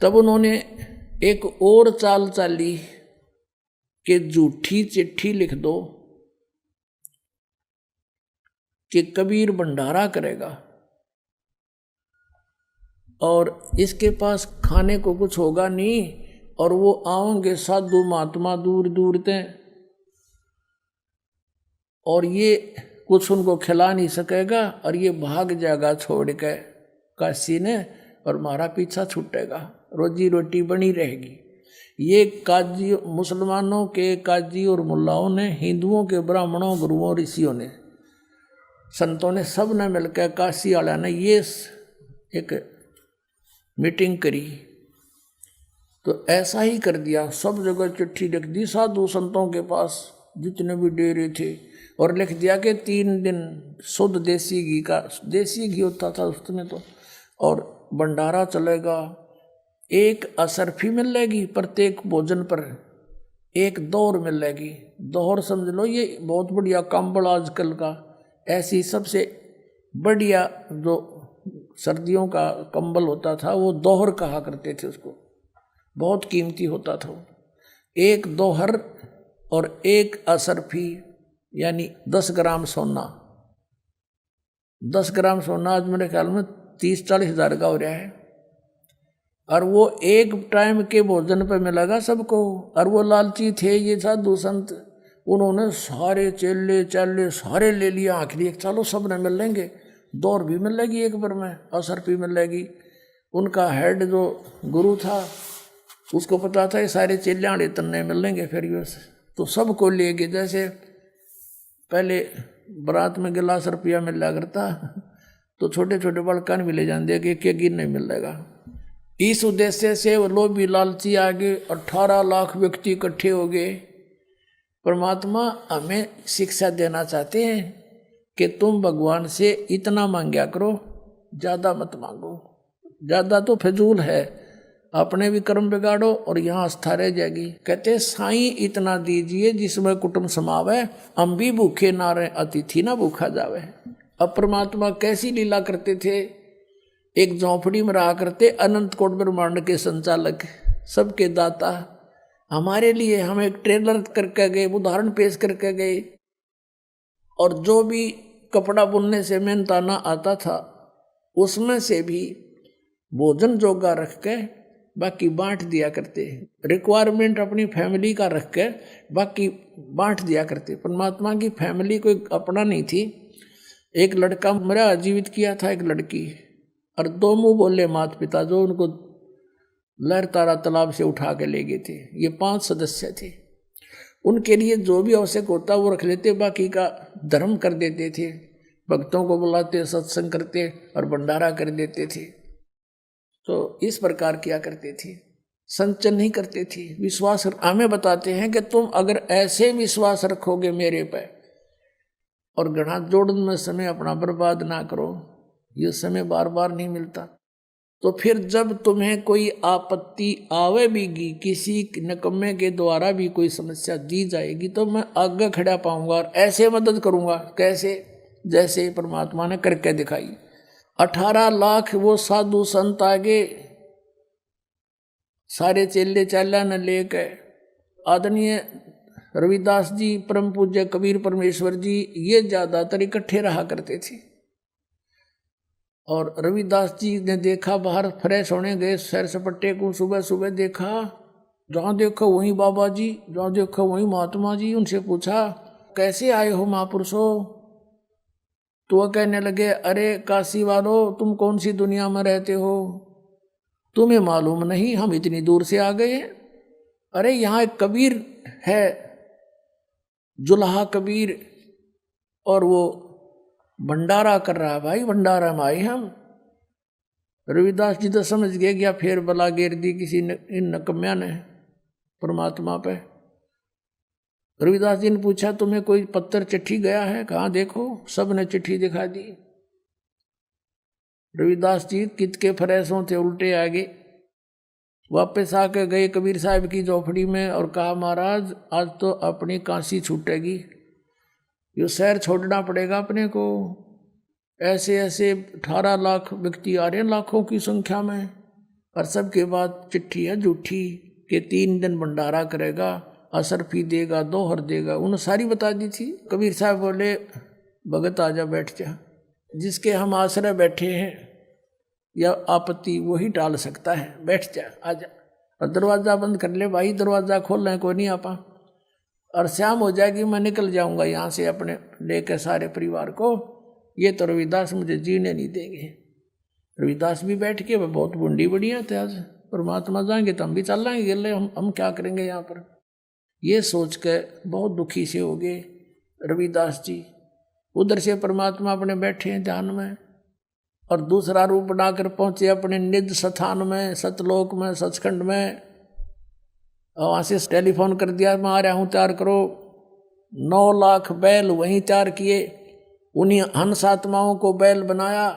तब उन्होंने एक और चाल चाली कि झूठी चिट्ठी लिख दो कि कबीर भंडारा करेगा और इसके पास खाने को कुछ होगा नहीं, और वो आओगे साधु महात्मा दूर दूर से, और ये कुछ उनको खिला नहीं सकेगा, और ये भाग जाएगा छोड़ के काशी ने, और हमारा पीछा छूटेगा, रोजी रोटी बनी रहेगी। ये काजी, मुसलमानों के काजी और मुल्लाओं ने, हिंदुओं के ब्राह्मणों, गुरुओं, ऋषियों ने, संतों ने, सब ने मिलकर, काशी वाला ने ये एक मीटिंग करी। तो ऐसा ही कर दिया, सब जगह चिट्ठी लिख दी साधु संतों के पास जितने भी डेरे थे, और लिख दिया कि 3 दिन शुद्ध देसी घी का, देसी घी होता था उस समय तो, और भंडारा चलेगा, एक असरफी मिलेगी प्रत्येक भोजन पर, एक दौर मिलेगी। दौर समझ लो ये बहुत बढ़िया कंबल आजकल का, ऐसी सबसे बढ़िया जो सर्दियों का कंबल होता था वो दोहर कहा करते थे उसको, बहुत कीमती होता था। एक दोहर और एक असरफी यानी 10 ग्राम सोना, 10 ग्राम सोना आज मेरे ख्याल में 30-40 हज़ार का हो रहा है, और वो एक टाइम के भोजन पे मिलेगा सबको। और वो लालची थे ये साधु संत, उन्होंने सारे चेले चाले सारे ले लिया, आखिरी एक चलो सब ने मिल लेंगे, दौर भी मिलेगी एक बार में, असर भी मिलेगी। उनका हेड जो गुरु था उसको पता था ये सारे चेले आड़े तन्ने मिल लेंगे फिर ये, तो सबको ले गए। जैसे पहले बारात में गिलास रुपया मिला करता, तो छोटे छोटे बालकान भी ले जाते कि एक गिर नहीं मिलेगा। इस उद्देश्य से वो लोग भी लालची आ गए, 18 लाख व्यक्ति इकट्ठे हो गए। परमात्मा हमें शिक्षा देना चाहते हैं कि तुम भगवान से इतना मांगा करो, ज़्यादा मत मांगो, ज़्यादा तो फिजूल है, अपने भी कर्म बिगाड़ो और यहाँ आस्था रह जाएगी। कहते साईं इतना दीजिए जिसमें कुटुंब समावे, हम भी भूखे ना रहे, अतिथि ना भूखा जावे। अब परमात्मा कैसी लीला करते थे, एक झोंपड़ी में रहा करते, अनंत कोट ब्रह्मांड के संचालक, सबके दाता, हमारे लिए हम एक ट्रेलर करके गए, उदाहरण पेश करके गए। और जो भी कपड़ा बुनने से मेहनताना आता था उसमें से भी भोजन जोगा रख के बाकी बांट दिया करते, रिक्वायरमेंट अपनी फैमिली का रख के बाकी बांट दिया करते। परमात्मा की फैमिली कोई अपना नहीं थी। एक लड़का मेरा जीवित किया था, एक लड़की, और 2 मुंह बोले माता पिता जो उनको लहर तारा तालाब से उठा के ले गए थे। ये 5 सदस्य थे, उनके लिए जो भी आवश्यक होता वो रख लेते, बाकी का धर्म कर देते थे, भक्तों को बुलाते, सत्संग करते और भंडारा कर देते थे। तो इस प्रकार किया करते थे, संचन नहीं करते थे। विश्वास हमें बताते हैं कि तुम अगर ऐसे विश्वास रखोगे मेरे पे और गणा जोड़न में समय अपना बर्बाद ना करो, ये समय बार बार नहीं मिलता, तो फिर जब तुम्हें कोई आपत्ति आवे भी, किसी निकम्मे के द्वारा भी कोई समस्या दी जाएगी, तो मैं आगे खड़ा पाऊंगा और ऐसे मदद करूंगा। कैसे? जैसे परमात्मा ने करके दिखाई। 18 लाख वो साधु संत आगे, सारे चेले चाला न लेकर, आदरणीय रविदास जी, परम पूज्य कबीर परमेश्वर जी, ये ज्यादातर इकट्ठे रहा करते थे। और रविदास जी ने देखा, बाहर फ्रेश होने गए सैर सपट्टे को, सुबह सुबह देखा, जहाँ देखो वहीं बाबा जी, जहाँ देखो वहीं महात्मा जी। उनसे पूछा कैसे आए हो महापुरुषों? तो वह कहने लगे, अरे काशी वालों, तुम कौन सी दुनिया में रहते हो, तुम्हें मालूम नहीं हम इतनी दूर से आ गए हैं। अरे यहाँ एक कबीर है, जुल्हा कबीर, और वो भंडारा कर रहा है। भाई भंडारा में आए हम। रविदास जी तो समझ गए क्या फिर बला गिर दी किसी इन नकम्या ने परमात्मा पे। रविदास जी ने पूछा तुम्हें कोई पत्थर चिट्ठी गया है? कहाँ देखो, सब ने चिट्ठी दिखा दी। रविदास जी कित के फरेसों थे उल्टे आगे, वापस आके गए कबीर साहब की झोपड़ी में और कहा महाराज आज तो अपनी काशी छूटेगी, ये शहर छोड़ना पड़ेगा अपने को। ऐसे ऐसे 18 लाख व्यक्ति आ रहे हैं लाखों की संख्या में, और सबके बाद चिट्ठी है झूठी कि 3 दिन भंडारा करेगा, असरफी देगा, दोहर देगा, उन्होंने सारी बता दी थी। कबीर साहब बोले भगत आजा बैठ जा, जिसके हम आश्रय बैठे हैं या आपत्ति वही टाल सकता है, बैठ जा आजा। और दरवाज़ा बंद कर ले भाई, दरवाज़ा खोल लें कोई नहीं आपा, और शाम हो जाएगी मैं निकल जाऊंगा यहाँ से अपने लेकर सारे परिवार को, ये तो रविदास मुझे जीने नहीं देंगे। रविदास भी बैठ के वह बहुत बूंदी बढ़िया थे, आज परमात्मा जाएंगे तो हम भी चल लाएंगे गिले, हम क्या करेंगे यहाँ पर, ये सोच के बहुत दुखी से हो गए रविदास जी। उधर से परमात्मा अपने बैठे हैं ध्यान में, और दूसरा रूप बनाकर पहुंचे अपने निज स्थान में, सतलोक में, सचखंड में। और वहाँ से टेलीफोन कर दिया मैं आ रहा हूँ, तैयार करो। 9 लाख बैल वहीं तैयार किए, उन्हीं हंस आत्माओं को बैल बनाया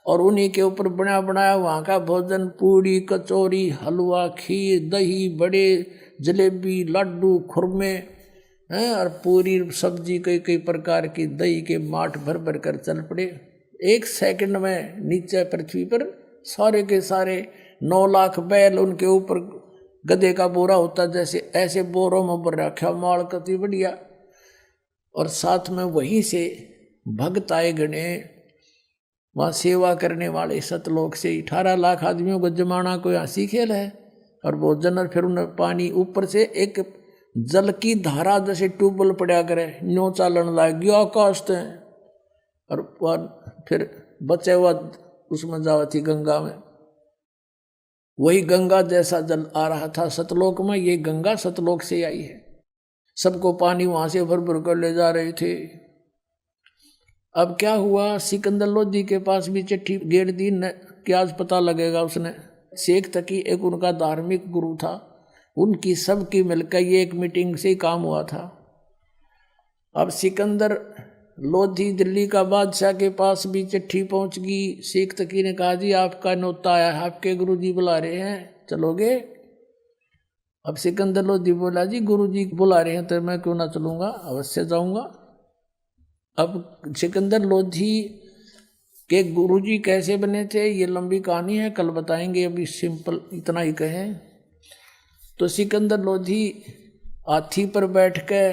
और उन्हीं के ऊपर बना बनाया वहाँ का भोजन, पूड़ी, कचौरी, हलवा, खीर, दही, बड़े, जलेबी, लड्डू, खुरमे हैं, और पूरी सब्जी कई प्रकार की, दही के माठ भर भर कर चल पड़े। 1 सेकंड में नीचे पृथ्वी पर सारे के सारे 9 लाख बैल, उनके ऊपर गधे का बोरा होता जैसे, ऐसे बोरों में भर रखा माल कति बढ़िया। और साथ में वहीं से भक्त आए गणे, वहाँ सेवा करने वाले सतलोक से। 18 लाख आदमियों को जमाना कोई हंसी खेल है। और भोजन, और फिर उन्हें पानी ऊपर से एक जल की धारा जैसे ट्यूबवेल पड़ा करे, न्यो चालन लाग गया आकाश ते, और फिर बचे हुआ उसमें जावा थी गंगा में, वही गंगा जैसा जल आ रहा था सतलोक में। ये गंगा सतलोक से आई है, सबको पानी वहां से भर भर कर ले जा रहे थे। अब क्या हुआ, सिकंदर लोधी के पास भी चिट्ठी गेर दी न, क्या आज पता लगेगा उसने। शेख तकी एक उनका धार्मिक गुरु था, उनकी सबकी मिलकर ये एक मीटिंग से ही काम हुआ था। अब सिकंदर लोधी दिल्ली का बादशाह के पास भी चिट्ठी पहुंच गई। शेख तकी ने कहा जी आपका न्योता आया है, आपके गुरुजी बुला रहे हैं, चलोगे? अब सिकंदर लोधी बोला जी गुरुजी बुला रहे हैं तो मैं क्यों ना चलूंगा, अवश्य जाऊंगा। अब सिकंदर लोधी के गुरुजी कैसे बने थे ये लंबी कहानी है, कल बताएंगे, अभी सिंपल इतना ही कहें। तो सिकंदर लोधी हाथी पर बैठ के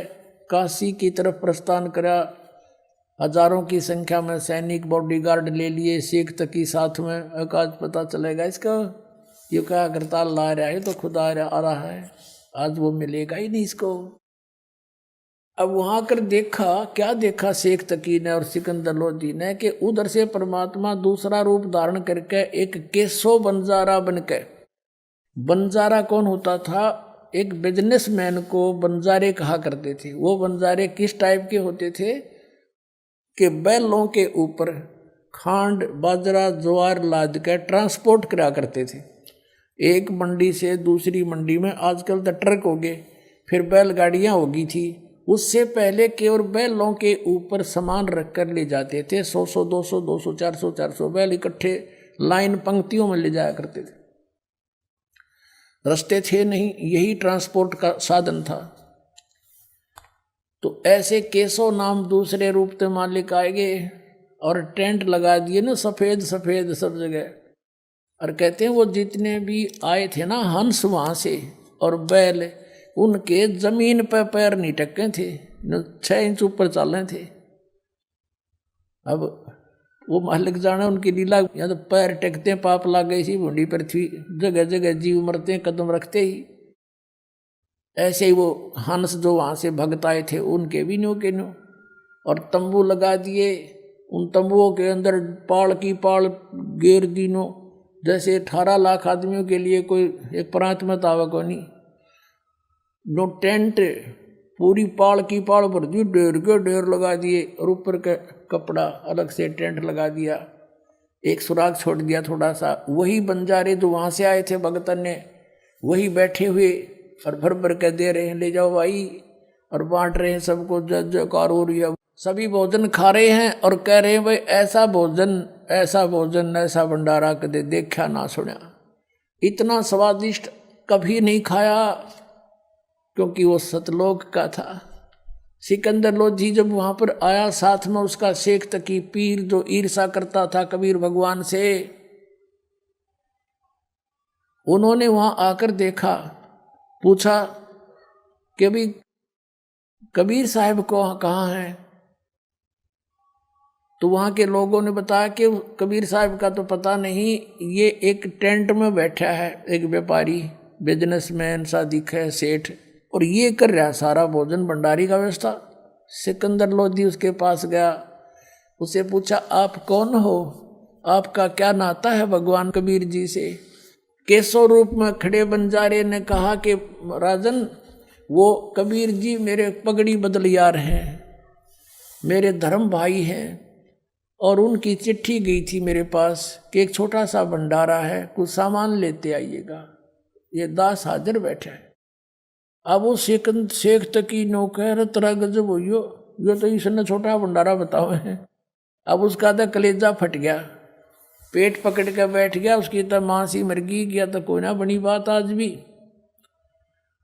काशी की तरफ प्रस्थान करा, हजारों की संख्या में सैनिक बॉडीगार्ड ले लिए, शेख तकी साथ में। आज पता चलेगा इसका, ये क्या करताल ला रहा है, तो खुद आ रहा है, आज वो मिलेगा ही नहीं इसको। अब वहां कर देखा, क्या देखा शेख तकी ने और सिकंदर लोधी ने, कि उधर से परमात्मा दूसरा रूप धारण करके एक केशव बंजारा बनके, बंजारा कौन होता था, एक बिजनेसमैन को बंजारे कहा करते थे। वो बंजारे किस टाइप के होते थे कि बैलों के ऊपर खांड, बाजरा, ज्वार लाद के ट्रांसपोर्ट करा करते थे, एक मंडी से दूसरी मंडी में। आजकल तो ट्रक हो गए, फिर बैलगाड़ियाँ हो गई थी, उससे पहले केवल बैलों के ऊपर सामान रख कर ले जाते थे। 100 200 200 400 बैल इकट्ठे लाइन पंक्तियों में ले जाया करते थे, रास्ते थे नहीं, यही ट्रांसपोर्ट का साधन था। तो ऐसे केशव नाम दूसरे रूप से मालिक आए गए और टेंट लगा दिए ना, सफेद सफेद सब जगह। और कहते हैं वो जितने भी आए थे ना हंस वहां से और बैल, उनके जमीन पर पैर नहीं टके थे, 6 इंच ऊपर चल रहे थे। अब वो मालिक जाने उनकी लीला, या तो पैर टेकते पाप लाग गई सी भूडी पृथ्वी, जगह जगह जीव मरते कदम रखते ही। ऐसे ही वो हंस जो वहां से भगत आए थे उनके भी न्यू के न्यू, और तंबू लगा दिए। उन तंबुओं के अंदर पाल की पाल घेर दीनों, जैसे 18 लाख आदमियों के लिए कोई एक प्रांत में तावा को नहीं। नो टेंट पूरी पाल की पाल भर दी, ढेर के ढेर लगा दिए, और ऊपर का कपड़ा अलग से टेंट लगा दिया, एक सुराग छोड़ दिया थोड़ा सा। वही बंजारे जो वहां से आए थे भगतन ने, वही बैठे हुए और भर भर के दे रहे हैं, ले जाओ भाई, और बांट रहे हैं सबको, जय जयकार हो रही है। सभी भोजन खा रहे हैं और कह रहे हैं भाई ऐसा भोजन, ऐसा भोजन, ऐसा भंडारा कदे देखा ना सुना, इतना स्वादिष्ट कभी नहीं खाया, क्योंकि वो सतलोक का था। सिकंदर लोधी जब वहां पर आया, साथ में उसका शेख तकी पीर जो ईर्षा करता था कबीर भगवान से, उन्होंने वहां आकर देखा, पूछा कि भाई कबीर साहब को कहाँ है। तो वहां के लोगों ने बताया कि कबीर साहब का तो पता नहीं, ये एक टेंट में बैठा है, एक व्यापारी, बिजनेसमैन सा दिखे, सेठ, और ये कर रहा सारा भोजन भंडारी का व्यवस्था। सिकंदर लोधी उसके पास गया, उसे पूछा आप कौन हो, आपका क्या नाता है भगवान कबीर जी से। केशव रूप में खड़े बंजारे ने कहा कि राजन, वो कबीर जी मेरे पगड़ी बदलियार हैं, मेरे धर्म भाई हैं, और उनकी चिट्ठी गई थी मेरे पास कि एक छोटा सा भंडारा है, कुछ सामान लेते आइएगा। ये दास हाजिर बैठा है। अब वो शेख तकी नौकर तरह गजब हो, यो तो इसने छोटा भंडारा बताओ है। अब उसका तो कलेजा फट गया, पेट पकड़ के बैठ गया, उसकी तो मां सी मर गया, तो कोई ना बनी बात आज भी।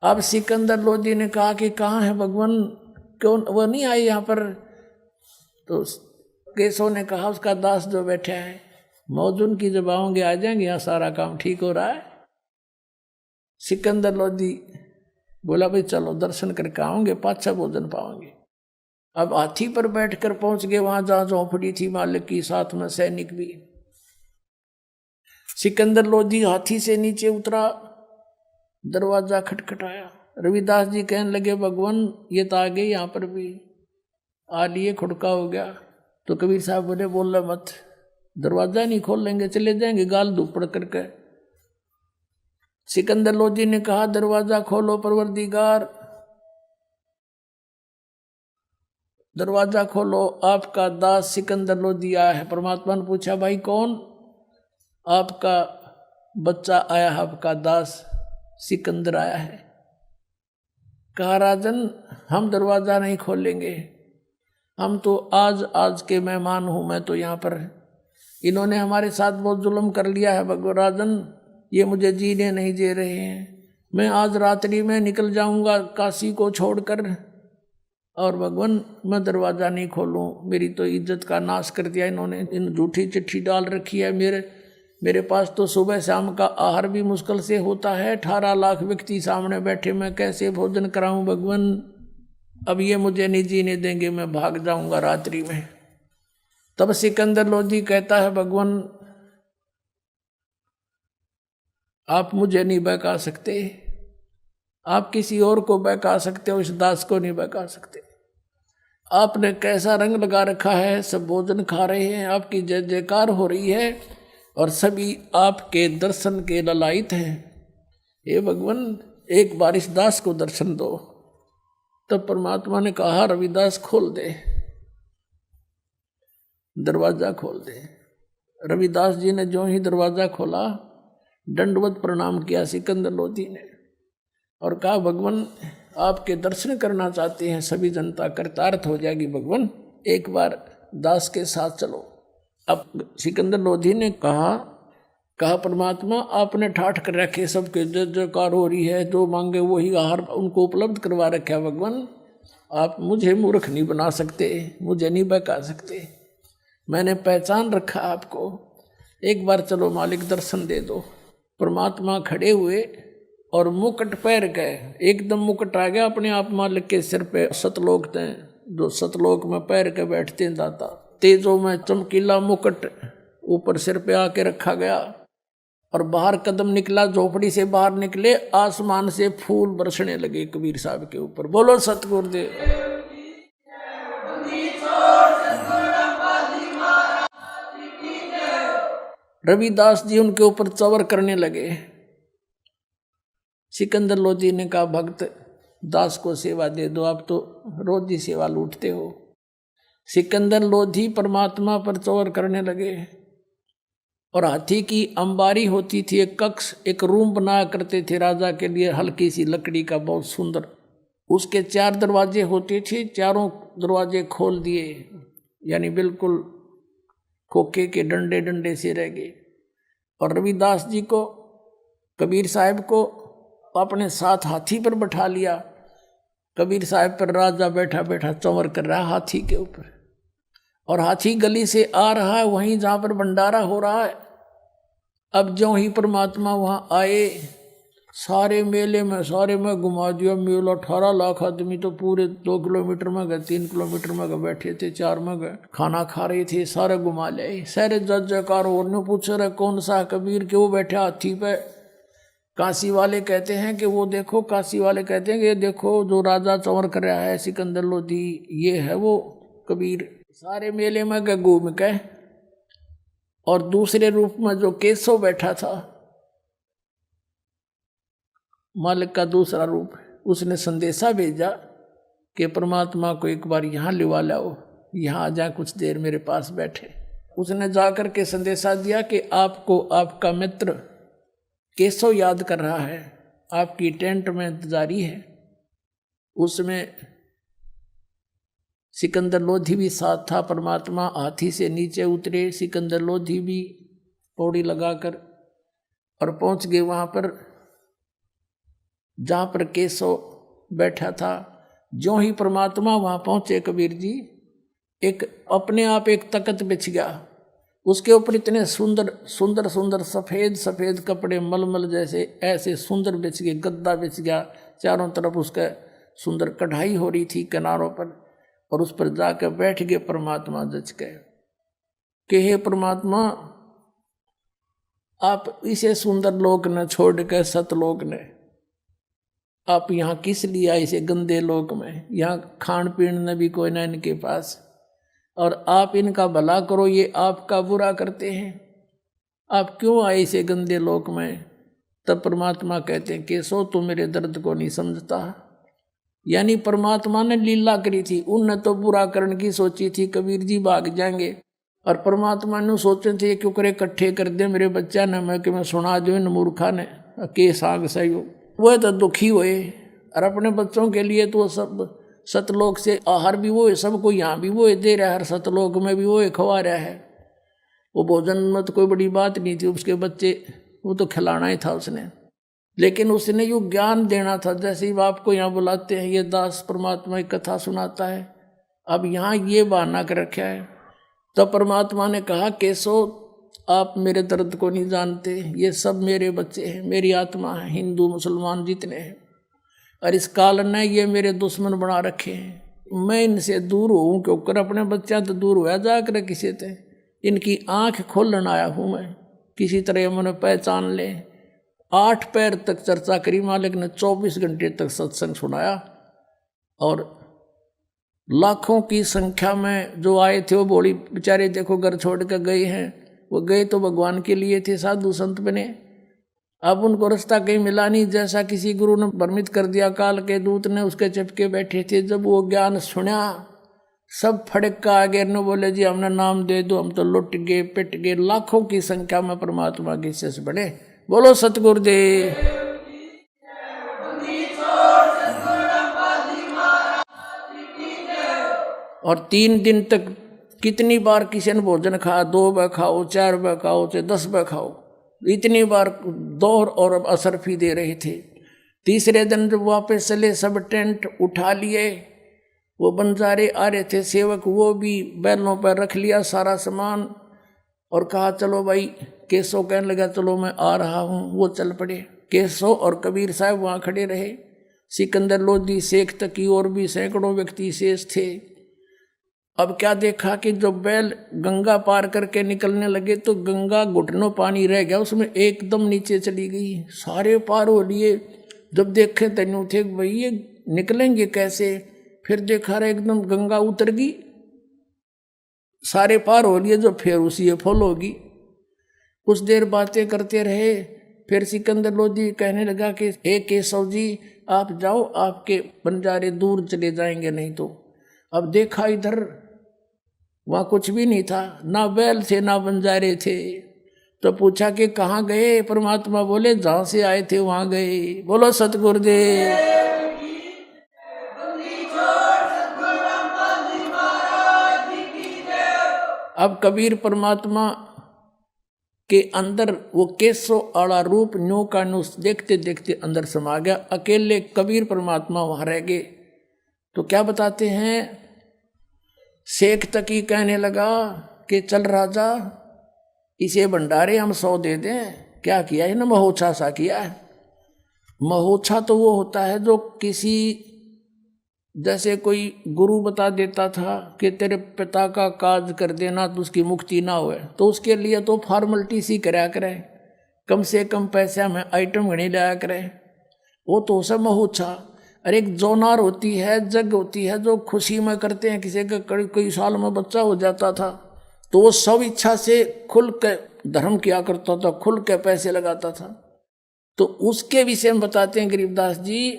अब सिकंदर लोधी ने कहा कि कहाँ है भगवान, क्यों वो नहीं आए यहाँ पर। तो केशव ने कहा उसका दास जो बैठा है, मौजून की जब आओगे आ जाएंगे, यहाँ सारा काम ठीक हो रहा है। सिकंदर लोधी बोला भाई चलो दर्शन करके आओगे, पाछा भोजन पाओगे। अब हाथी पर बैठकर पहुंच गए वहां जहां झोंपड़ी थी मालिक की, साथ में सैनिक भी। सिकंदर लोधी हाथी से नीचे उतरा, दरवाजा खटखटाया। रविदास जी कहने लगे भगवान ये तो आ गए, यहाँ पर भी आ लिए, खुड़का हो गया। तो कबीर साहब बोले बोल मत, दरवाजा नहीं खोल लेंगे, चले जाएंगे गाल धूपड़ करके। सिकंदर लोधी ने कहा दरवाजा खोलो परवरदिगार, दरवाजा खोलो, आपका दास सिकंदर लोधी आया है। परमात्मा ने पूछा भाई कौन, आपका बच्चा आया है, आपका दास सिकंदर आया है। कहा राजन हम दरवाजा नहीं खोलेंगे, हम तो आज के मेहमान हूं, मैं तो यहाँ पर, इन्होंने हमारे साथ बहुत जुल्म कर लिया है भगवान राजन, ये मुझे जीने नहीं दे रहे हैं, मैं आज रात्रि में निकल जाऊंगा काशी को छोड़कर, और भगवान मैं दरवाज़ा नहीं खोलूं, मेरी तो इज्जत का नाश कर दिया इन्होंने, इन झूठी चिट्ठी डाल रखी है। मेरे पास तो सुबह शाम का आहार भी मुश्किल से होता है, 18 लाख व्यक्ति सामने बैठे, मैं कैसे भोजन कराऊं भगवान, अब ये मुझे नहीं जीने देंगे, मैं भाग जाऊंगा रात्रि में। तब सिकंदर लोधी कहता है भगवान आप मुझे नहीं बहका सकते, आप किसी और को बहका सकते हो, इस दास को नहीं बहका सकते। आपने कैसा रंग लगा रखा है, सब भोजन खा रहे हैं, आपकी जय जयकार हो रही है, और सभी आपके दर्शन के ललायित हैं। हे भगवान एक बार इस दास को दर्शन दो। तब परमात्मा ने कहा रविदास खोल दे, दरवाजा खोल दे। रविदास जी ने जो ही दरवाजा खोला, दंडवत प्रणाम किया सिकंदर लोधी ने, और कहा भगवान आपके दर्शन करना चाहते हैं, सभी जनता कृतार्थ हो जाएगी भगवान, एक बार दास के साथ चलो। अब सिकंदर लोधी ने कहा परमात्मा आपने ठाठ कर रखे, सबके जय जयकार हो रही है, जो मांगे वही आहार उनको उपलब्ध करवा रखा है भगवान, आप मुझे मूर्ख नहीं बना सकते, मुझे नहीं बहका सकते, मैंने पहचान रखा आपको, एक बार चलो मालिक दर्शन दे दो। परमात्मा खड़े हुए और मुकुट पैर गए, एकदम मुकुट आ गया अपने आप मालिक के सिर पे। सतलोक थे जो सतलोक में पैर के बैठते हैं दाता, तेजों में चमकीला मुकुट ऊपर सिर पे आके रखा गया, और बाहर कदम निकला, झोपड़ी से बाहर निकले, आसमान से फूल बरसने लगे कबीर साहब के ऊपर। बोलो सतगुरुदेव। रविदास जी उनके ऊपर चवर करने लगे। सिकंदर लोधी ने कहा भक्त दास को सेवा दे दो, आप तो रोज ही सेवा लूटते हो। सिकंदर लोधी परमात्मा पर चवर करने लगे, और हाथी की अंबारी होती थी, एक कक्ष, एक रूम बनाया करते थे राजा के लिए, हल्की सी लकड़ी का, बहुत सुंदर, उसके 4 दरवाजे होते थे, चारों दरवाजे खोल दिए, यानी बिल्कुल खोखे के डंडे डंडे से रह गए। और रविदास जी को, कबीर साहब को अपने साथ हाथी पर बैठा लिया। कबीर साहब पर राजा बैठा बैठा चंवर कर रहा है हाथी के ऊपर, और हाथी गली से आ रहा है वहीं जहाँ पर भंडारा हो रहा है। अब ज्यों ही परमात्मा वहां आए, सारे मेले में सारे में घुमा दिया। मेला 18 लाख आदमी तो पूरे 2 किलोमीटर में गए, 3 किलोमीटर में गए, बैठे थे, 4 में गए, खाना खा रहे थे, सारे घुमा ले। सारे जज जयकार और ने पूछ रहे कौन सा कबीर के, वो बैठे हाथी पे। काशी वाले कहते हैं कि वो देखो, काशी वाले कहते हैं कि ये देखो जो राजा चौर कर रहा है सिकंदर लोधी, ये है वो कबीर। सारे मेले में गए घूम के। और दूसरे रूप में जो केशव बैठा था, मालिक का दूसरा रूप, उसने संदेशा भेजा कि परमात्मा को एक बार यहाँ लिवा लाओ, यहाँ आ जाए, कुछ देर मेरे पास बैठे। उसने जाकर के संदेशा दिया कि आपको आपका मित्र केशव याद कर रहा है, आपकी टेंट में इंतजारी है। उसमें सिकंदर लोधी भी साथ था। परमात्मा हाथी से नीचे उतरे, सिकंदर लोधी भी पौड़ी लगाकर, और पहुंच गए वहां पर जहां पर केशव बैठा था। ज्यों ही परमात्मा वहां पहुंचे कबीर जी, एक अपने आप एक तख्त बिछ गया, उसके ऊपर इतने सुंदर सुंदर सुंदर सफ़ेद सफ़ेद कपड़े मलमल जैसे ऐसे सुंदर बिछ गए, गद्दा बिछ गया, चारों तरफ उसका सुंदर कढ़ाई हो रही थी किनारों पर, और उस पर जाकर बैठ गए परमात्मा जच के कि हे परमात्मा, आप इसे सुंदर लोक न छोड़ के सतलोक ने, आप यहाँ किस लिए आए इसे गंदे लोक में? यहाँ खान पीन न भी कोई ना इनके पास, और आप इनका भला करो, ये आपका बुरा करते हैं, आप क्यों आए इसे गंदे लोक में? तब परमात्मा कहते हैं केशव तू मेरे दर्द को नहीं समझता। यानी परमात्मा ने लीला करी थी, उनने तो बुरा करने की सोची थी, कबीर जी भाग जाएंगे, और परमात्मा ने सोचे थे क्यों करे इकट्ठे कर दे मेरे बच्चा ने, मैं कि मैं सुना दो इन मूर्खा ने के साग सही। वो तो दुखी हुए, और अपने बच्चों के लिए तो सब सतलोक से आहार भी वो है, सबको यहाँ भी वो दे रहा है, हर सतलोक में भी वो खवा रहा है। वो भोजन में तो कोई बड़ी बात नहीं थी, उसके बच्चे वो तो खिलाना ही था उसने, लेकिन उसने यो ज्ञान देना था। जैसे ही आपको यहाँ बुलाते हैं, ये दास परमात्मा की कथा सुनाता है, अब यहाँ ये बहाना कर रखा है। तो परमात्मा ने कहा केशव आप मेरे दर्द को नहीं जानते, ये सब मेरे बच्चे हैं, मेरी आत्मा है, हिंदू मुसलमान जितने हैं, और इस काल ने ये मेरे दुश्मन बना रखे हैं। मैं इनसे दूर हूँ क्योंकि अपने बच्चा तो दूर हुआ जाकर किसी से, इनकी आँख खोलने आया हूँ मैं, किसी तरह मैंने पहचान ले। 8 पैर तक चर्चा करी मालिक ने, 24 घंटे तक सत्संग सुनाया, और लाखों की संख्या में जो आए थे वो बोली बेचारे देखो घर छोड़ कर गए हैं, वो गए तो भगवान के लिए थे, साधु संत बने, अब उनको रास्ता कहीं मिला नहीं, जैसा किसी गुरु ने भ्रमित कर दिया, काल के दूत ने उसके चिपके बैठे थे। जब वो ज्ञान सुना सब फड़क का आगे न बोले जी हमने नाम दे दो, हम तो लुट गए पिट गए। लाखों की संख्या में परमात्मा के शिष्य बने। बोलो सतगुरुदेव। और 3 दिन तक कितनी बार किसी ने भोजन खाया, 2 बार खाओ, 4 बार खाओ, चाहे 10 बार खाओ, इतनी बार दौर और असरफी दे रहे थे। तीसरे दिन जब वापस चले, सब टेंट उठा लिए, वो बंजारे आ रहे थे सेवक, वो भी बैलों पर रख लिया सारा सामान, और कहा चलो भाई, केशव कहने लगा चलो मैं आ रहा हूँ, वो चल पड़े। केशव और कबीर साहब वहाँ खड़े रहे, सिकंदर लोधी शेख तक की और भी सैकड़ों व्यक्ति शेष थे। अब क्या देखा कि जो बैल गंगा पार करके निकलने लगे तो गंगा घुटनों पानी रह गया, उसमें एकदम नीचे चली गई, सारे पार हो लिए। जब देखे तनु थे भाई ये निकलेंगे कैसे, फिर देखा रहे एकदम गंगा उतर गई, सारे पार हो लिए, जो फिर उसी फॉल होगी। कुछ देर बातें करते रहे, फिर सिकंदर लोधी कहने लगा कि हे केशव जी आप जाओ, आपके बंजारे दूर चले जाएंगे नहीं तो। अब देखा इधर, वहाँ कुछ भी नहीं था, ना बैल थे ना बंजारे थे। तो पूछा कि कहाँ गए? परमात्मा बोले जहाँ से आए थे वहाँ गए। बोलो सतगुरुदेव। अब कबीर परमात्मा के अंदर वो केशव आड़ा रूप न्यू का न्यू देखते देखते अंदर समा गया। अकेले कबीर परमात्मा वहाँ रह गए। तो क्या बताते हैं, शेख तकी कहने लगा कि चल राजा, इसे भंडारे हम 100 दे दें, क्या किया है ना, महोत्सा सा किया है। महोत्सा तो वो होता है जो किसी, जैसे कोई गुरु बता देता था कि तेरे पिता का काज कर देना तो उसकी मुक्ति ना होए, तो उसके लिए तो फॉर्मेलिटी सी कराया करे, कम से कम पैसा में आइटम घनी लाया करे, वो तो सब महोत्सा। और एक जोनार होती है, जग होती है, जो खुशी में करते हैं। किसी का कई साल में बच्चा हो जाता था तो वो सब इच्छा से खुल के धर्म किया करता था, खुल के पैसे लगाता था। तो उसके विषय में बताते हैं गरीबदास जी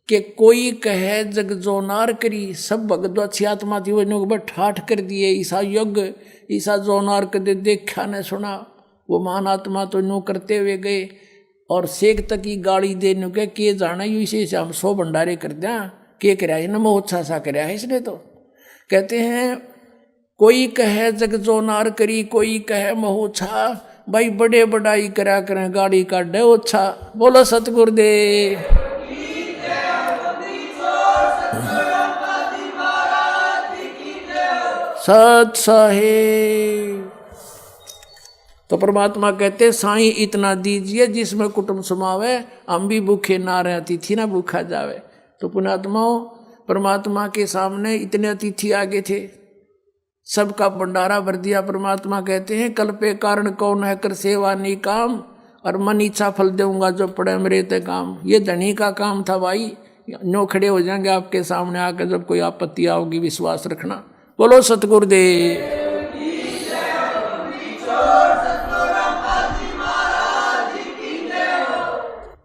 कि कोई कहे जग जोनार करी, सब भगत अच्छी आत्मा थी वो ठाठ कर दिए, ईसा यज्ञ ईसा जोनार कर देखा न सुना। वो महान आत्मा तो नो करते हुए गए और सेक तक की गाड़ी देने के जाना यू इसे हम 100 भंडारे कर दिया, के कराया न महोत्सा सा कराया है इसने। तो कहते हैं कोई कहे जग जोनार करी, कोई कहे महोत्सा, भाई बड़े बड़ाई करा करें गाड़ी का डे ओछा। बोलो सतगुरुदेव। सत साहेब। तो परमात्मा कहते साईं इतना दीजिए जिसमें कुटुंब समावे, हम भी भूखे ना रहे, अतिथि ना भूखा जावे। तो पुण्यात्माओं, परमात्मा के सामने इतने अतिथि आगे थे, सबका भंडारा भर दिया। परमात्मा कहते हैं कल पे कारण कौन है कर सेवा नहीं काम, और मन इच्छा फल दूंगा जो पड़े मेरे ते काम। ये धनी का काम था भाई, नो खड़े हो जाएंगे आपके सामने आकर जब कोई आपत्ति आओगी, विश्वास रखना। बोलो सतगुरुदेव।